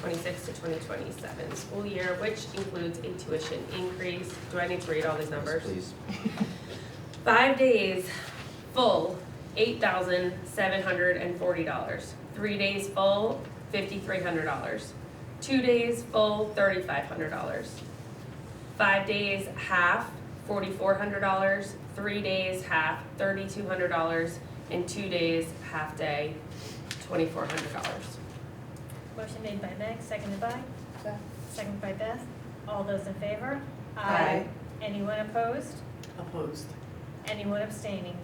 2026 to 2027 school year, which includes a tuition increase. Do I need to read all these numbers? Please. 5 days full, $8,740. 3 days full, $5,300. 2 days full, $3,500. 5 days half, $4,400. 3 days half, $3,200. And 2 days half day, $2,400. Motion made by Meg, seconded by? Beth. Seconded by Beth. All those in favor? Aye. Anyone opposed? Opposed. Anyone abstaining?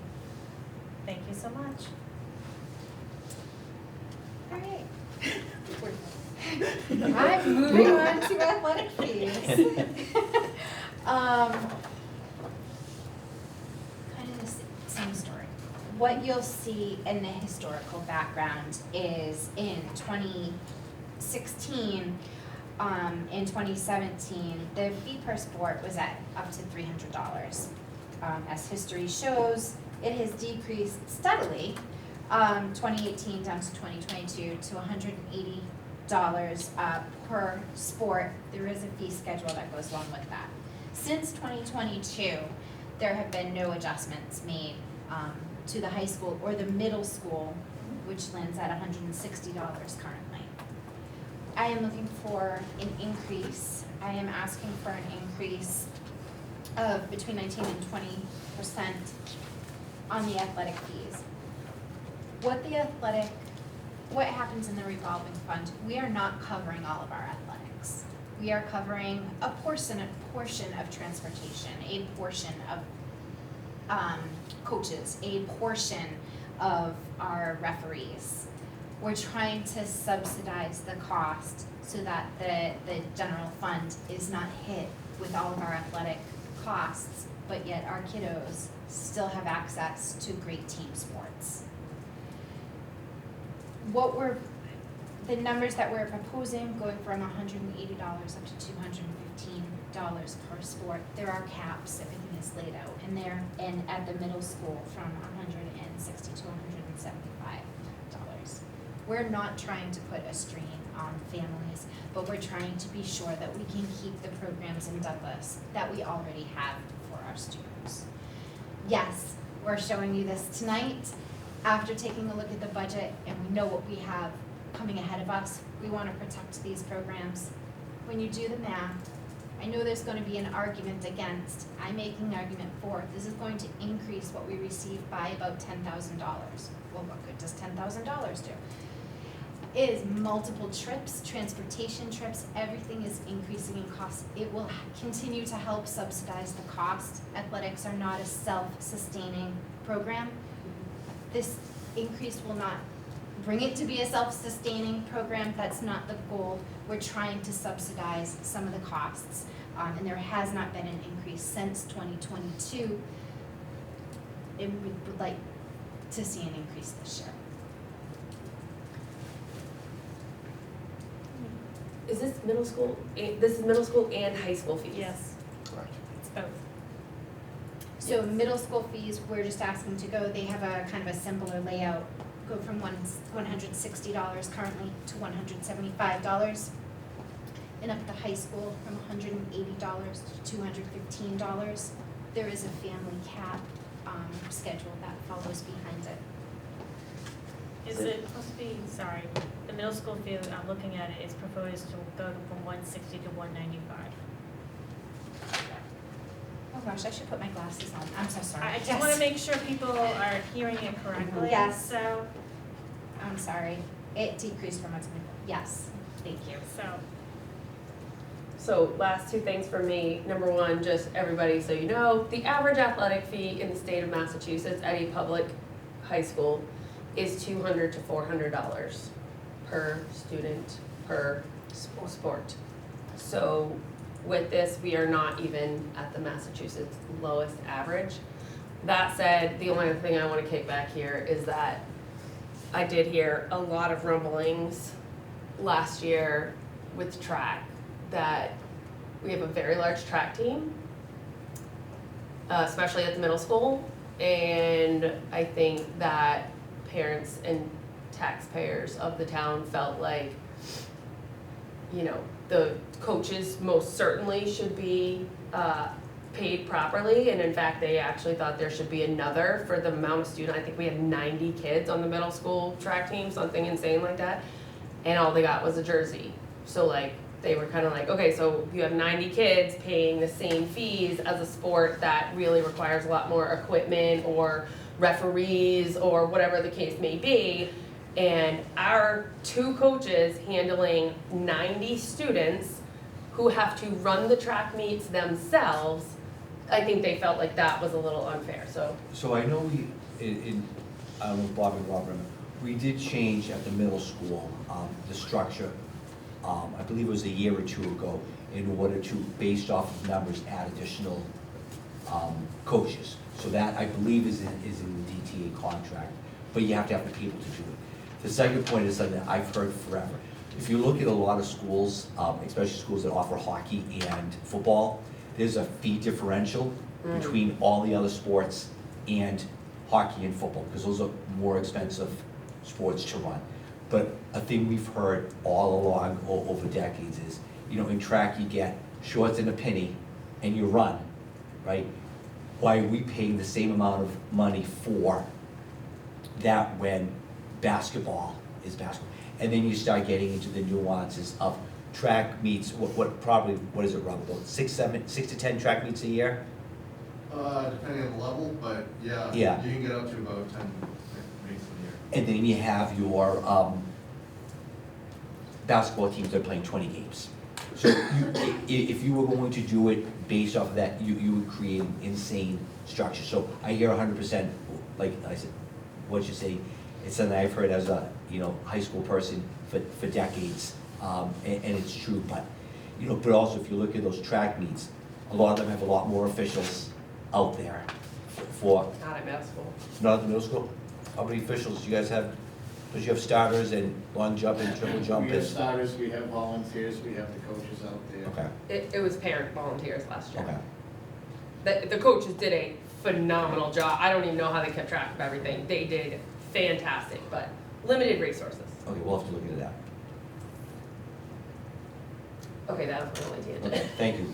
Thank you so much. All right. I'm moving on to athletic fees. Kind of the same story. What you'll see in the historical background is in 2016, in 2017, the fee per sport was at up to $300. As history shows, it has decreased steadily, 2018 down to 2022 to $180 per sport. There is a fee schedule that goes along with that. Since 2022, there have been no adjustments made to the high school or the middle school, which lands at $160 currently. I am looking for an increase. I am asking for an increase of between 19 and 20% on the athletic fees. What happens in the revolving fund, we are not covering all of our athletics. We are covering a portion of transportation, a portion of coaches, a portion of our referees. We're trying to subsidize the cost so that the general fund is not hit with all of our athletic costs, but yet our kiddos still have access to great team sports. The numbers that we're proposing, going from $180 up to $215 per sport, there are caps, everything is laid out in there, and at the middle school from $160 to $175. We're not trying to put a strain on families, but we're trying to be sure that we can keep the programs in Douglas that we already have for our students. Yes, we're showing you this tonight after taking a look at the budget, and we know what we have coming ahead of us. We want to protect these programs. When you do the math, I know there's going to be an argument against. I'm making an argument for. This is going to increase what we receive by about $10,000. Well, what good does $10,000 do? It is multiple trips, transportation trips, everything is increasing in cost. It will continue to help subsidize the cost. Athletics are not a self-sustaining program. This increase will not bring it to be a self-sustaining program. That's not the goal. We're trying to subsidize some of the costs, and there has not been an increase since 2022. And we would like to see an increase this year. Is this middle school? This is middle school and high school fees? Yes, Correct. it's both. So middle school fees, we're just asking to go, they have a kind of a simpler layout, go from $160 currently to $175. And up at the high school from $180 to $215. There is a family cap schedule that follows behind it. Is it supposed to be, sorry, the middle school fee, I'm looking at it, is proposed to go from $160 to $195. Oh gosh, I should put my glasses on, I'm so sorry. I just Yes. want to make sure people are hearing it correctly. Yes. So, I'm sorry, it decreased from what's been, yes, thank you. So last two things for me. Number one, just everybody so you know, the average athletic fee in the state of Massachusetts at a public high school is $200 to $400 per student per sport. So with this, we are not even at the Massachusetts lowest average. That said, the only other thing I want to kick back here is that I did hear a lot of rumblings last year with track that we have a very large track team, especially at the middle school, and I think that parents and taxpayers of the town felt like you know, the coaches most certainly should be, paid properly, and in fact, they actually thought there should be another for the amount of student, I think we had 90 kids on the middle school track team, something insane like that, and all they got was a jersey. So like, they were kind of like, okay, so you have 90 kids paying the same fees as a sport that really requires a lot more equipment or referees or whatever the case may be, and our 2 coaches handling 90 students who have to run the track meets themselves, I think they felt like that was a little unfair, so. So I know we, I don't know if Bob and Rob remember, we did change at the middle school, the structure, I believe it was a year or 2 ago, in order to, based off of numbers, add additional, coaches. So that, I believe, is in the DTA contract, but you have to have the people to do it. The second point is something that I've heard forever. If you look at a lot of schools, especially schools that offer hockey and football, there's a fee differential between all the other sports and hockey and football, because those are more expensive sports to run. But a thing we've heard all along over decades is, you know, in track you get shorts and a penny and you run, right? Why are we paying the same amount of money for that when basketball is basketball? And then you start getting into the nuances of track meets, what is it, Rob, about 6 to 10 track meets a year? Depending on the level, but yeah, Yeah. you can get up to about 10 meets a year. And then you have your basketball teams that are playing 20 games. So if you were going to do it based off of that, you would create an insane structure. So I hear 100%, like I said, what you say, it's something I've heard as a, you know, high school person for decades, and it's true. But, you know, but also if you look at those track meets, a lot of them have a lot more officials out there for. Not at middle school. Not at the middle school? How many officials do you guys have? Because you have starters and long jump and triple jump. We have starters, we have volunteers, we have the coaches out there. Okay, It was parent volunteers last year. okay. The coaches did a phenomenal job. I don't even know how they kept track of everything. They did fantastic, but limited resources. Okay, we'll have to look into that. Okay, that was my only tangent. Okay, thank you.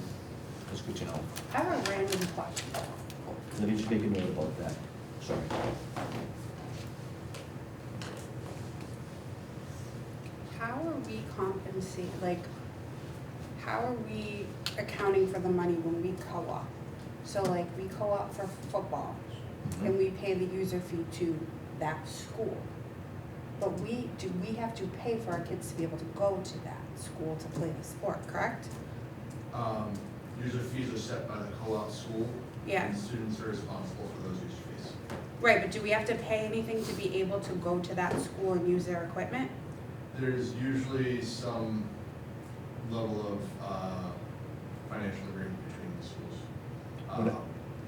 That's good to know. I have a random question. Let me just make a note about that. Sorry. How are we compensating, like, how are we accounting for the money when we co-op? So like, we co-op for football, and we pay the user fee to that school. But do we have to pay for our kids to be able to go to that school to play the sport, correct? User fees are set by the co-op school. Yeah. And students are responsible for those user fees. Right, but do we have to pay anything to be able to go to that school and use their equipment? There's usually some level of financial agreement between the schools.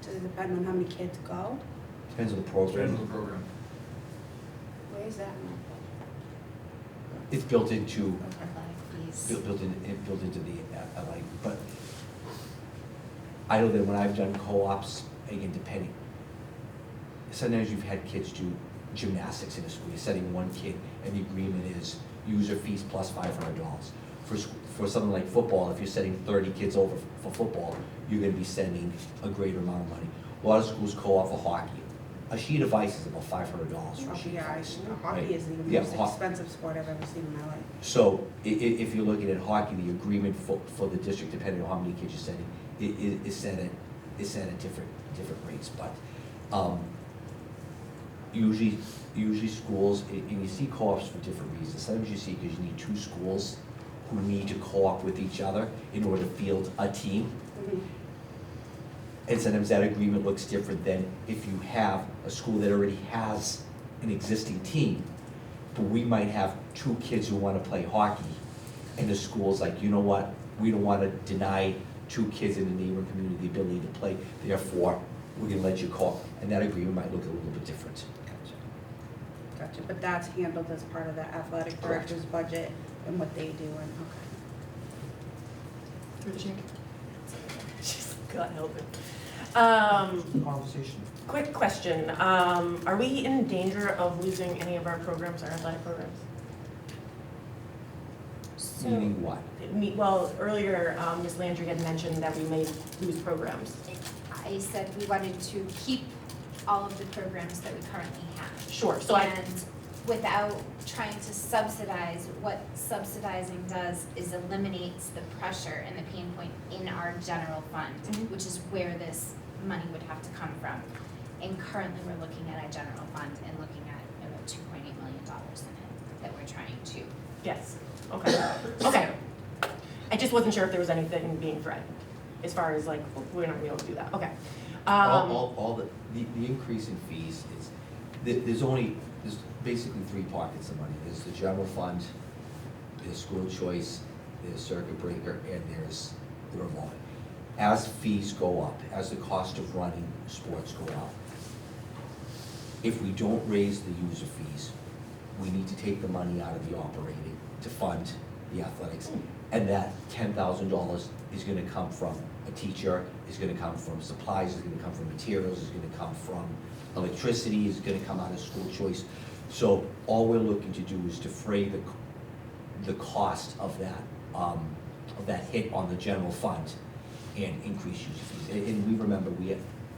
Does it depend on how many kids go? Depends on the Depends on program. the program. Where is that in It's built into, Athletic fees. built into the, like, but I know that when I've done co-ops, again, depending, sometimes you've had kids do gymnastics in a school, you're setting one kid, and the agreement is user fees plus $500. For something like football, if you're setting 30 kids over for football, you're gonna be sending a greater amount of money. A lot of schools co-op for hockey. A sheet of ice is about $500 for a sheet of ice. Hockey right? is the Yeah, most expensive sport I've ever seen in my life. So if you're looking at hockey, the agreement for the district, depending on how many kids you're sending, is set at different rates. But usually schools, and you see co-ops for different reasons. Sometimes you see because you need 2 schools who need to co-op with each other in order to field a team. Mhm. And sometimes that agreement looks different than if you have a school that already has an existing team. But we might have 2 kids who want to play hockey, and the school's like, you know what, we don't want to deny 2 kids in the neighboring community the ability to play, therefore, we're gonna let you call. And that agreement might look a little bit different. Gotcha, but that's handled as part of the athletic Correct. director's budget and what they do, and, okay. She's God help it. Conversation. Quick question, are we in danger of losing any of our programs, our athletic programs? Meaning what? Well, earlier, Ms. Landry had mentioned that we may lose programs. I said we wanted to keep all of the programs that we currently have. Sure, And without trying to subsidize, what subsidizing does is eliminates the pressure and the pain point in our general fund, Mhm. which is where this money would have to come from. And currently, we're looking at our general fund and looking at about $2.8 million in it that we're trying to. Yes, okay, okay. I just wasn't sure if there was anything being threatened, as far as like, we're not gonna be able to do that, okay. All the increase in fees is, there's basically three pockets of money. There's the general fund, there's school choice, there's circuit breaker, and there's the revolving. As fees go up, as the cost of running sports go up, if we don't raise the user fees, we need to take the money out of the operating to fund the athletics. And that $10,000 is gonna come from a teacher, is gonna come from supplies, is gonna come from materials, is gonna come from electricity, is gonna come out of school choice. So all we're looking to do is defray the cost of that hit on the general fund and increase user fees. And we remember,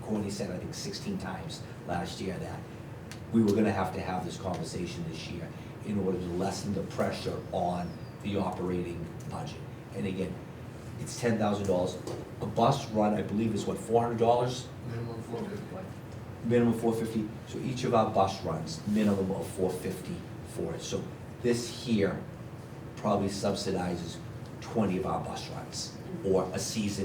Courtney said, I think 16 times last year, that we were gonna have to have this conversation this year in order to lessen the pressure on the operating budget. And again, it's $10,000. A bus run, I believe, is what, $400? Minimum 450. Minimum $450. So each of our bus runs, minimum of $450 for it. So this here probably subsidizes 20 of our bus runs, or a season